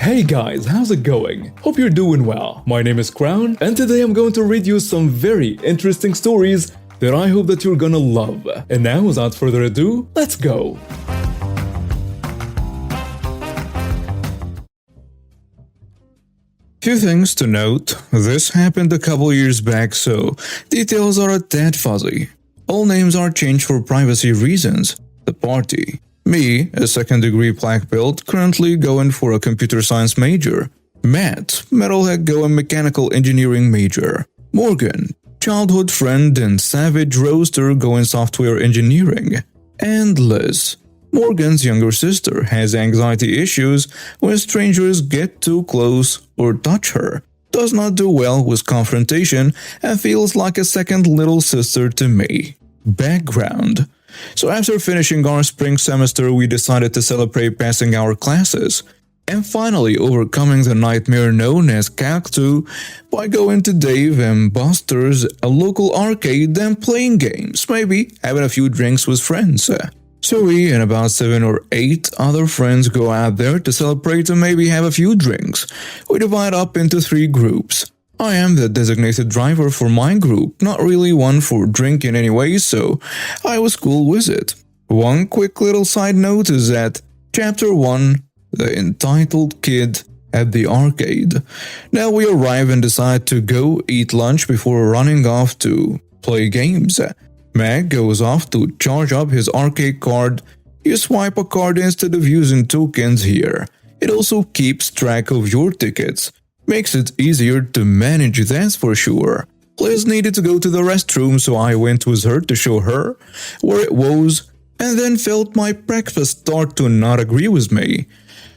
Hey guys, how's it going? Hope you're doing well. My name is Crown, and today I'm going to read you some very interesting stories that I hope that you're gonna love. And now, without further ado, let's go! Few things to note. This happened a couple years back, so details are a tad fuzzy. All names are changed for privacy reasons. The party. Me, a second-degree Blackbelt, currently going for a computer science major. Matt, metalhead going mechanical engineering major. Morgan, childhood friend and savage roaster going software engineering. And Liz, Morgan's younger sister, has anxiety issues when strangers get too close or touch her, does not do well with confrontation, and feels like a second little sister to me. Background. So after finishing our spring semester, we decided to celebrate passing our classes, and finally overcoming the nightmare known as Calc 2 by going to Dave and Buster's, a local arcade, and playing games, maybe having a few drinks with friends. So we and about 7 or 8 other friends go out there to celebrate and maybe have a few drinks. We divide up into 3 groups. I am the designated driver for my group, not really one for drinking anyway, so I was cool with it. One quick little side note is that Chapter 1, the entitled kid at the arcade. Now we arrive and decide to go eat lunch before running off to play games. Mac goes off to charge up his arcade card. You swipe a card instead of using tokens here. It also keeps track of your tickets. Makes it easier to manage, that's for sure. Liz needed to go to the restroom, so I went with her to show her where it was, and then felt my breakfast start to not agree with me.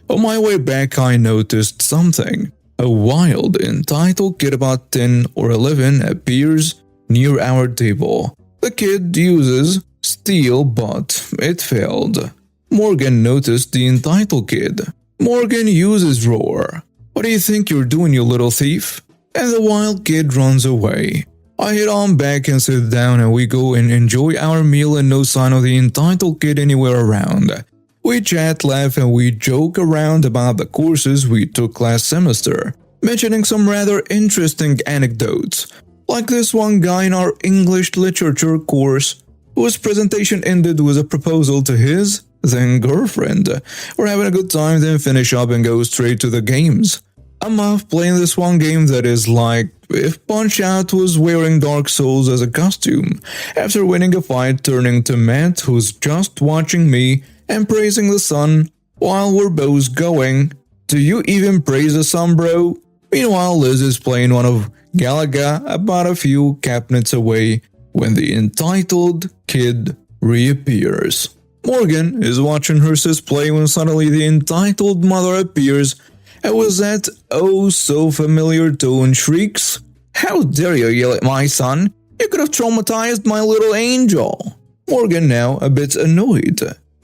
On my way back, I noticed something. A wild, entitled kid about 10 or 11 appears near our table. The kid uses steal, but it failed. Morgan noticed the entitled kid. Morgan uses roar. What do you think you're doing, you little thief? And the wild kid runs away. I head on back and sit down, and we go and enjoy our meal, and no sign of the entitled kid anywhere around. We chat, laugh, and we joke around about the courses we took last semester, mentioning some rather interesting anecdotes, like this one guy in our English literature course whose presentation ended with a proposal to his then girlfriend. We're having a good time, then finish up and go straight to the games. I'm off playing this one game that is like if Punch-Out was wearing Dark Souls as a costume. After winning a fight, turning to Matt, who's just watching me and praising the sun, while we're both going, "Do you even praise the sun, bro?" Meanwhile, Liz is playing one of Galaga about a few cabinets away when the entitled kid reappears. Morgan is watching her sis play when suddenly the entitled mother appears, and with that oh so familiar tone shrieks, "How dare you yell at my son? You could have traumatized my little angel." Morgan now a bit annoyed.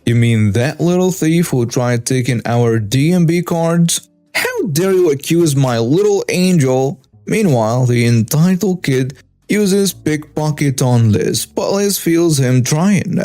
"You mean that little thief who tried taking our D&B cards? How dare you accuse my little angel?" Meanwhile, the entitled kid uses pickpocket on Liz, but Liz feels him trying.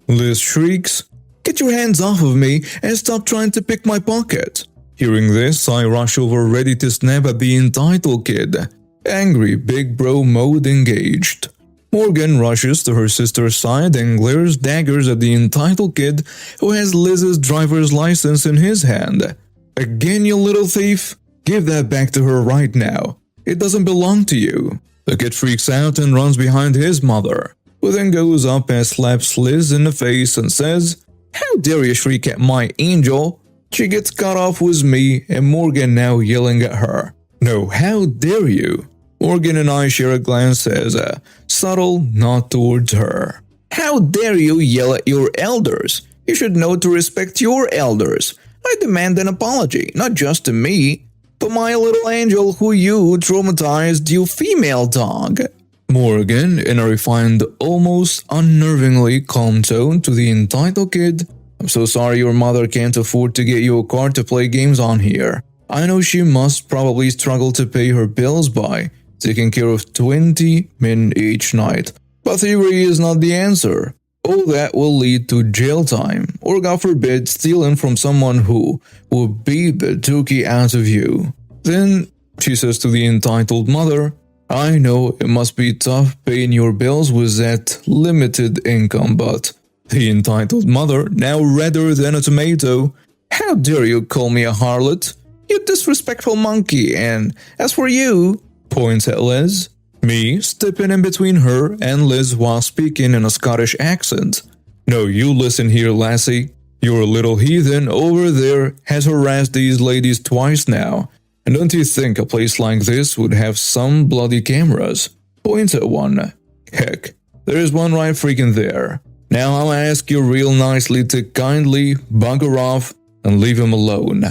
Liz shrieks, "Get your hands off of me and stop trying to pick my pocket." Hearing this, I rush over ready to snap at the entitled kid. Angry big bro mode engaged. Morgan rushes to her sister's side and glares daggers at the entitled kid who has Liz's driver's license in his hand. "Again, you little thief? Give that back to her right now. It doesn't belong to you." The kid freaks out and runs behind his mother, who then goes up and slaps Liz in the face and says, "How dare you shriek at my angel?" She gets cut off with me and Morgan now yelling at her. "No, how dare you?" Morgan and I share a glance as a subtle nod towards her. "How dare you yell at your elders? You should know to respect your elders. I demand an apology, not just to me, but my little angel who you traumatized, you female dog." Morgan, in a refined, almost unnervingly calm tone to the entitled kid, "I'm so sorry your mother can't afford to get you a card to play games on here. I know she must probably struggle to pay her bills by taking care of 20 men each night, but thievery is not the answer. all that will lead to jail time, or God forbid, stealing from someone who will beat the dookie out of you. Then she says to the entitled mother, I know it must be tough paying your bills with that limited income, but the entitled mother, now redder than a tomato, how dare you call me a harlot? You disrespectful monkey, and as for you, points at Liz, me stepping in between her and Liz while speaking in a Scottish accent. No, you listen here, lassie. Your little heathen over there has harassed these ladies twice now. And don't you think a place like this would have some bloody cameras? Points at one. Heck, there is one right freaking there. Now I'll ask you real nicely to kindly bugger off and leave him alone.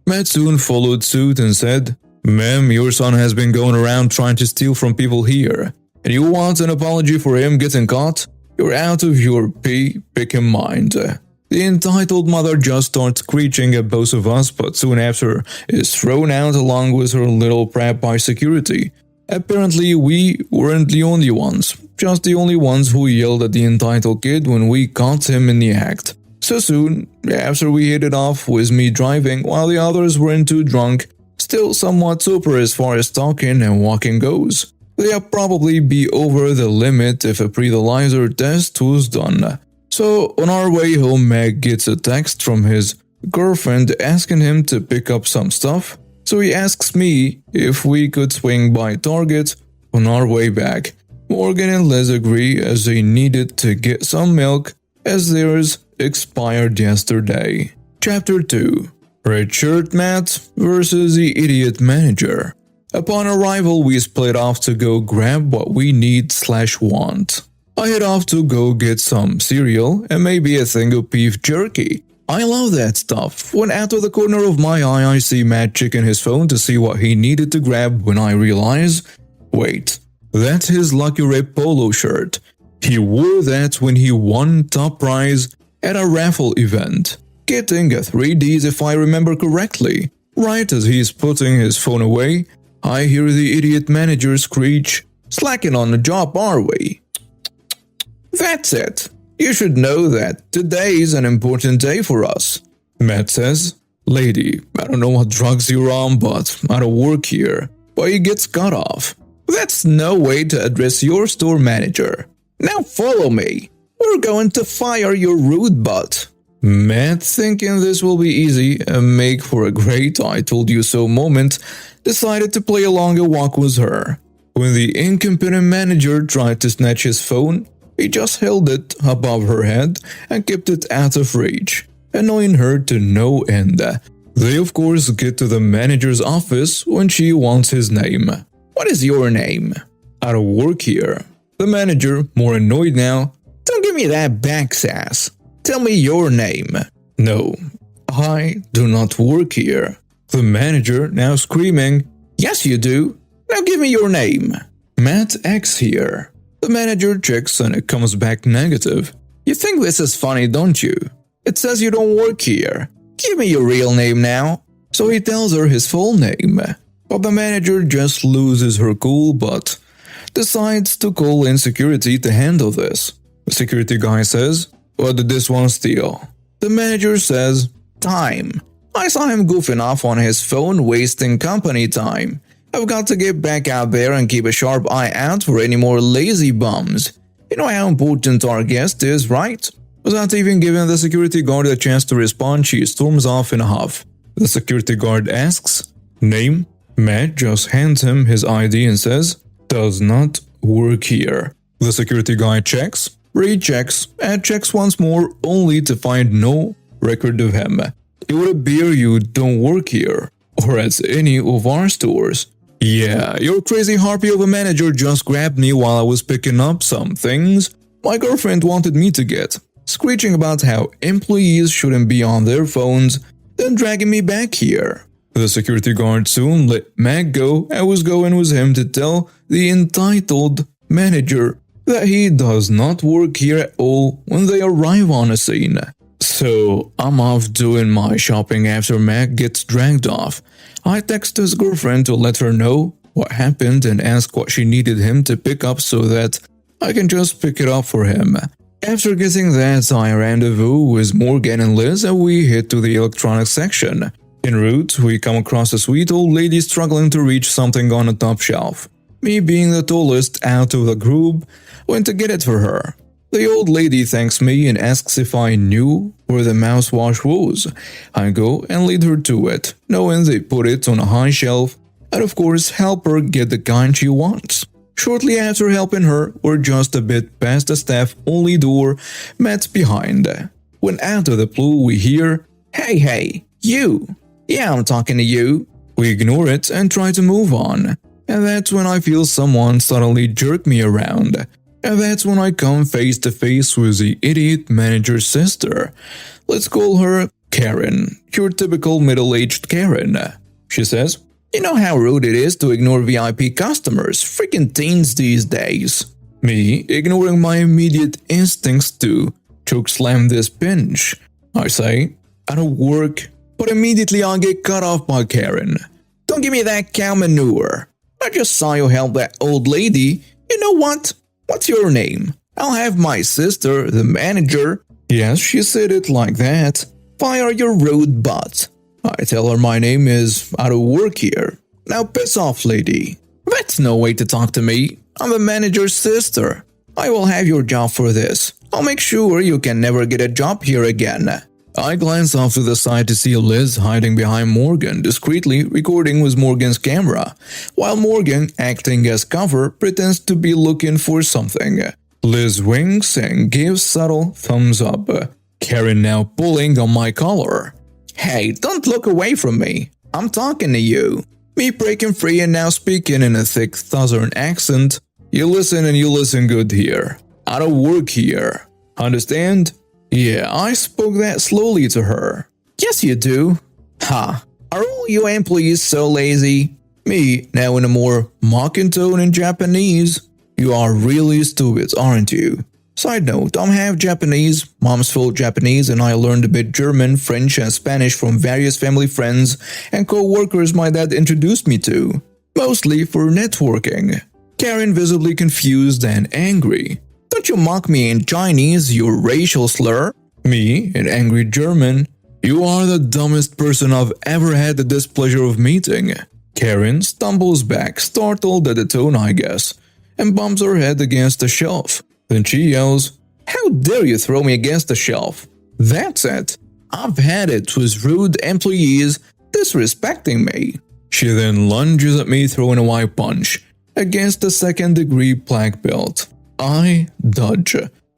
Matt soon followed suit and said, Ma'am, your son has been going around trying to steal from people here, and you want an apology for him getting caught? You're out of your picking mind. The entitled mother just starts screeching at both of us, but soon after is thrown out along with her little brat by security. Apparently we weren't the only ones, just the only ones who yelled at the entitled kid when we caught him in the act. So soon after we hit it off with me driving while the others weren't too drunk, still somewhat sober as far as talking and walking goes. They'll probably be over the limit if a breathalyzer test was done. So on our way home, Meg gets a text from his girlfriend asking him to pick up some stuff. So he asks me if we could swing by Target on our way back. Morgan and Liz agree as they needed to get some milk as theirs expired yesterday. Chapter 2. Red Shirt Matt versus the Idiot Manager. Upon arrival, we split off to go grab what we need/want. I head off to go get some cereal and maybe a thing of beef jerky. I love that stuff. When out of the corner of my eye I see Matt checking his phone to see what he needed to grab when I realize, wait, that's his Lucky Rip polo shirt. He wore that when he won top prize at a raffle event, getting a 3Ds if I remember correctly. Right as he's putting his phone away, I hear the idiot manager screech, slacking on the job, are we? That's it. You should know that today's an important day for us. Matt says, Lady, I don't know what drugs you're on, but I don't work here. But he gets cut off. That's no way to address your store manager. Now follow me. We're going to fire your rude butt. Matt, thinking this will be easy and make for a great I told you so moment, decided to play along a walk with her. When the incompetent manager tried to snatch his phone, he just held it above her head and kept it out of reach, annoying her to no end. They of course get to the manager's office when she wants his name. What is your name? I don't work here. The manager, more annoyed now, don't give me that back sass. Tell me your name. No, I do not work here. The manager, now screaming, Yes you do. Now give me your name. Matt X here. The manager checks and it comes back negative. You think this is funny, don't you? It says you don't work here. Give me your real name now. So he tells her his full name. But the manager just loses her cool but decides to call in security to handle this. The security guy says, What did this one steal? The manager says, Time. I saw him goofing off on his phone, wasting company time. I've got to get back out there and keep a sharp eye out for any more lazy bums. You know how important our guest is, right? Without even giving the security guard a chance to respond, she storms off in a huff. The security guard asks, Name? Matt just hands him his ID and says, Does not work here. The security guy checks, rechecks, and checks once more only to find no record of him. It would appear you don't work here, or at any of our stores. Yeah, your crazy harpy of a manager just grabbed me while I was picking up some things my girlfriend wanted me to get, screeching about how employees shouldn't be on their phones, then dragging me back here. The security guard soon let Mac go and was going with him to tell the entitled manager that he does not work here at all when they arrive on a scene. So I'm off doing my shopping after Mac gets dragged off. I text his girlfriend to let her know what happened and ask what she needed him to pick up so that I can just pick it up for him. After getting that, I rendezvous with Morgan and Liz and we head to the electronics section. En route, we come across a sweet old lady struggling to reach something on a top shelf. Me, being the tallest out of the group, went to get it for her. The old lady thanks me and asks if I knew where the mouthwash was. I go and lead her to it, knowing they put it on a high shelf, and of course help her get the kind she wants. Shortly after helping her, we're just a bit past the staff-only door Matt's behind. When out of the blue we hear, Hey, you! Yeah, I'm talking to you." We ignore it and try to move on. And that's when I feel someone suddenly jerk me around. And that's when I come face to face with the idiot manager's sister. Let's call her Karen, your typical middle-aged Karen. She says, "You know how rude it is to ignore VIP customers, freaking teens these days." Me, ignoring my immediate instincts to chokeslam this pinch. I say, "I don't work," but immediately I get cut off by Karen. "Don't give me that cow manure. I just saw you help that old lady. You know what? What's your name? I'll have my sister, the manager." Yes, she said it like that. "Fire your rude butt." I tell her my name is "I don't work here." "Now piss off, lady." "That's no way to talk to me. I'm the manager's sister. I will have your job for this. I'll make sure you can never get a job here again." I glance off to the side to see Liz hiding behind Morgan, discreetly recording with Morgan's camera, while Morgan, acting as cover, pretends to be looking for something. Liz winks and gives subtle thumbs up. Karen now pulling on my collar. "Hey, don't look away from me. I'm talking to you." Me breaking free and now speaking in a thick southern accent. "You listen and you listen good here. I don't work here. Understand?" Yeah, I spoke that slowly to her. "Yes, you do." "Ha, are all you employees so lazy?" Me, now in a more mocking tone in Japanese. "You are really stupid, aren't you?" Side note, I'm half Japanese, mom's full Japanese, and I learned a bit German, French, and Spanish from various family friends and co-workers my dad introduced me to, mostly for networking. Karen visibly confused and angry. "Don't you mock me in Chinese, you racial slur." Me, in angry German. "You are the dumbest person I've ever had the displeasure of meeting." Karen stumbles back, startled at the tone I guess, and bumps her head against the shelf. Then she yells, "How dare you throw me against the shelf?" That's it. I've had it with rude employees disrespecting me. She then lunges at me, throwing a white punch against a second-degree black belt. I dodge.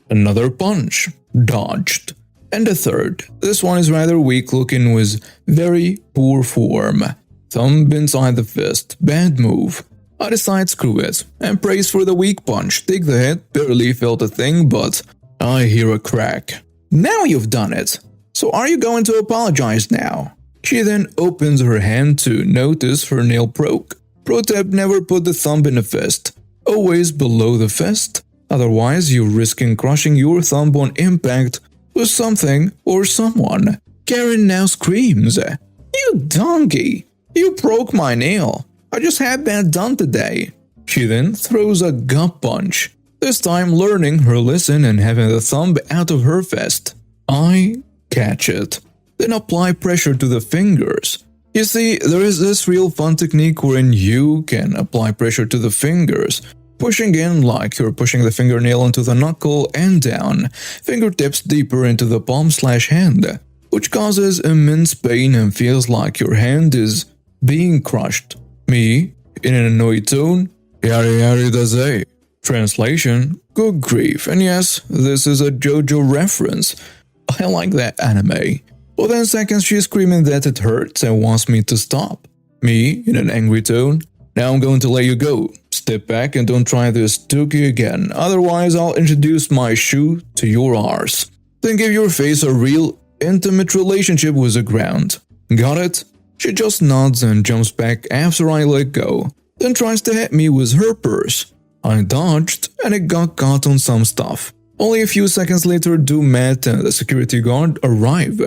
Another punch. Dodged. And a third. This one is rather weak looking with very poor form. Thumb inside the fist. Bad move. I decide screw it and praise for the weak punch. Take the hit. Barely felt a thing, but I hear a crack. "Now you've done it. So are you going to apologize now?" She then opens her hand to notice her nail broke. Pro tip, never put the thumb in a fist. Always below the fist. Otherwise, you're risking crushing your thumb on impact with something or someone. Karen now screams, "You donkey! You broke my nail. I just had that done today." She then throws a gut punch, this time learning her lesson and having the thumb out of her fist. I catch it, then apply pressure to the fingers. You see, there is this real fun technique wherein you can apply pressure to the fingers, pushing in like you're pushing the fingernail into the knuckle and down, fingertips deeper into the palm/hand, which causes immense pain and feels like your hand is being crushed. Me, in an annoyed tone, "Yari yari daze." Translation, good grief, and yes, this is a JoJo reference. I like that anime. Within seconds she's screaming that it hurts and wants me to stop. Me, in an angry tone, "Now I'm going to let you go. Step back and don't try this dookie again, otherwise I'll introduce my shoe to your arse. Then give your face a real intimate relationship with the ground. Got it?" She just nods and jumps back after I let go, then tries to hit me with her purse. I dodged and it got caught on some stuff. Only a few seconds later do Matt and the security guard arrive,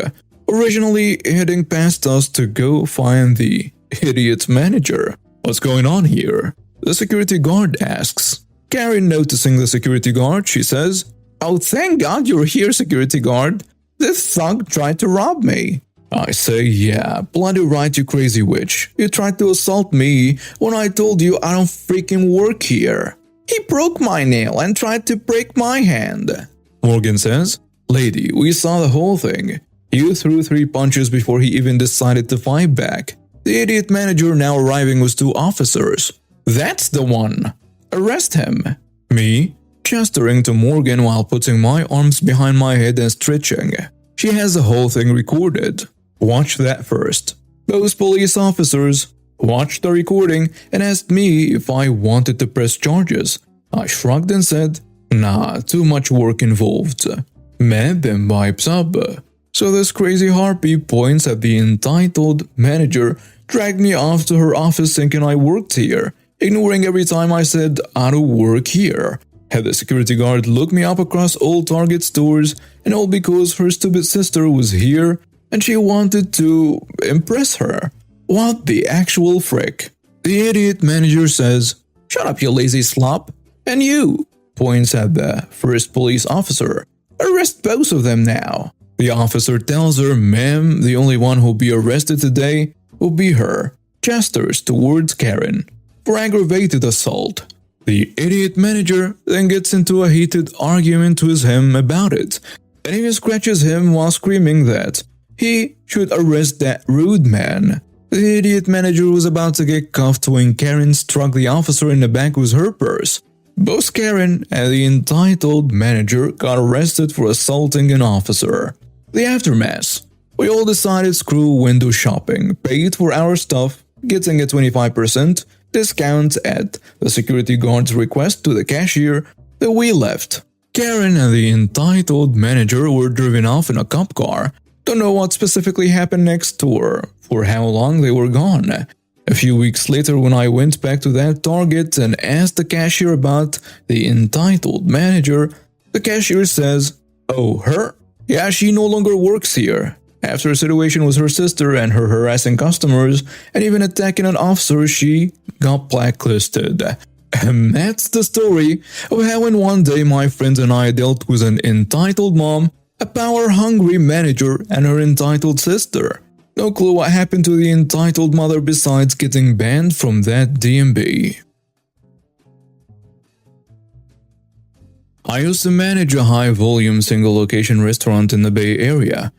originally heading past us to go find the idiot manager. "What's going on here?" the security guard asks. Karen noticing the security guard, she says, "Oh, thank God you're here, security guard. This thug tried to rob me." I say, "Yeah, bloody right, you crazy witch. You tried to assault me when I told you I don't freaking work here. He broke my nail and tried to break my hand." Morgan says, "Lady, we saw the whole thing. You threw 3 punches before he even decided to fight back. The idiot manager now arriving with 2 officers. That's the one. Arrest him." Me, gesturing to Morgan while putting my arms behind my head and stretching. She has the whole thing recorded. Watch that first. Both police officers watched the recording and asked me if I wanted to press charges. I shrugged and said, "Nah, too much work involved." Man then pipes up. So this crazy harpy points at the entitled manager, dragged me off to her office thinking I worked here, ignoring every time I said I don't work here. Had the security guard look me up across all Target stores, and all because her stupid sister was here and she wanted to impress her. What the actual frick? The idiot manager says, "Shut up, you lazy slop. And you," points at the first police officer. "Arrest both of them now." The officer tells her, "Ma'am, the only one who'll be arrested today will be her." Gestures towards Karen for aggravated assault. The idiot manager then gets into a heated argument with him about it, and even scratches him while screaming that he should arrest that rude man. The idiot manager was about to get cuffed when Karen struck the officer in the back with her purse. Both Karen and the entitled manager got arrested for assaulting an officer. The aftermath. We all decided screw window shopping, paid for our stuff, getting a 25% discount at the security guard's request to the cashier, then we left. Karen and the entitled manager were driven off in a cop car. Don't know what specifically happened next or for how long they were gone. A few weeks later, when I went back to that Target and asked the cashier about the entitled manager, the cashier says, "Oh, her? Yeah, she no longer works here. After a situation with her sister and her harassing customers and even attacking an officer, she got blacklisted." And that's the story of how in one day my friends and I dealt with an entitled mom, a power-hungry manager, and her entitled sister. No clue what happened to the entitled mother besides getting banned from that DMB. I used to manage a high-volume single-location restaurant in the Bay Area.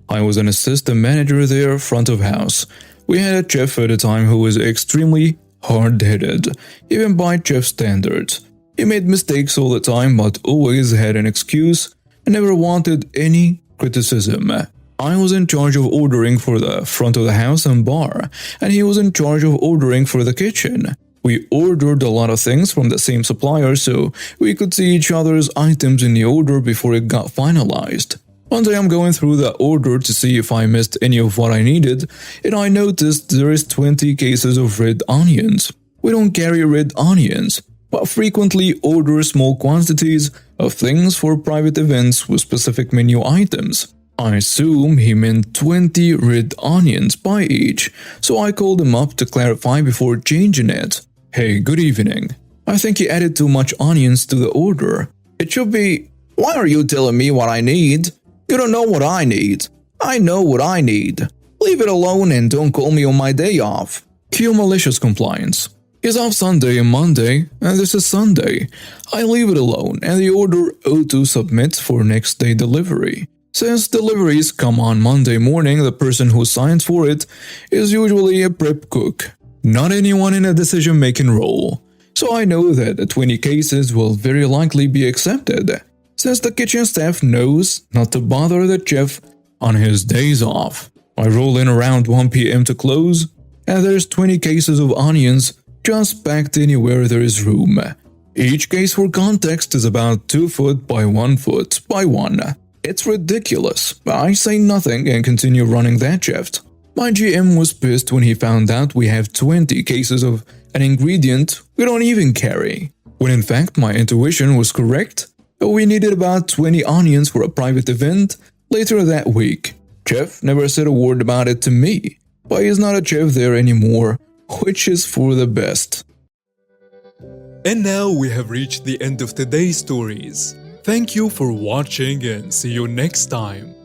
I was an assistant manager there, front of house. We had a chef at the time who was extremely hard-headed, even by chef standards. He made mistakes all the time but always had an excuse and never wanted any criticism. I was in charge of ordering for the front of the house and bar, and he was in charge of ordering for the kitchen. We ordered a lot of things from the same supplier so we could see each other's items in the order before it got finalized. One day I'm going through the order to see if I missed any of what I needed, and I noticed there is 20 cases of red onions. We don't carry red onions, but frequently order small quantities of things for private events with specific menu items. I assume he meant 20 red onions by each, so I called him up to clarify before changing it. "Hey, good evening. I think you added too much onions to the order. It should be, why are you telling me what I need? You don't know what I need. I know what I need. Leave it alone and don't call me on my day off." Cue malicious compliance. He's off Sunday and Monday, and this is Sunday. I leave it alone, and the order O2 submits for next day delivery. Since deliveries come on Monday morning, the person who signs for it is usually a prep cook, not anyone in a decision-making role. So I know that the 20 cases will very likely be accepted, since the kitchen staff knows not to bother the chef on his days off. I roll in around 1 p.m. to close, and there's 20 cases of onions just packed anywhere there is room. Each case for context is about 2 foot by 1 foot by 1. It's ridiculous. I say nothing and continue running that shift. My GM was pissed when he found out we have 20 cases of an ingredient we don't even carry, when in fact my intuition was correct. We needed about 20 onions for a private event later that week. Chef never said a word about it to me, but he's not a chef there anymore, which is for the best. And now we have reached the end of today's stories. Thank you for watching and see you next time.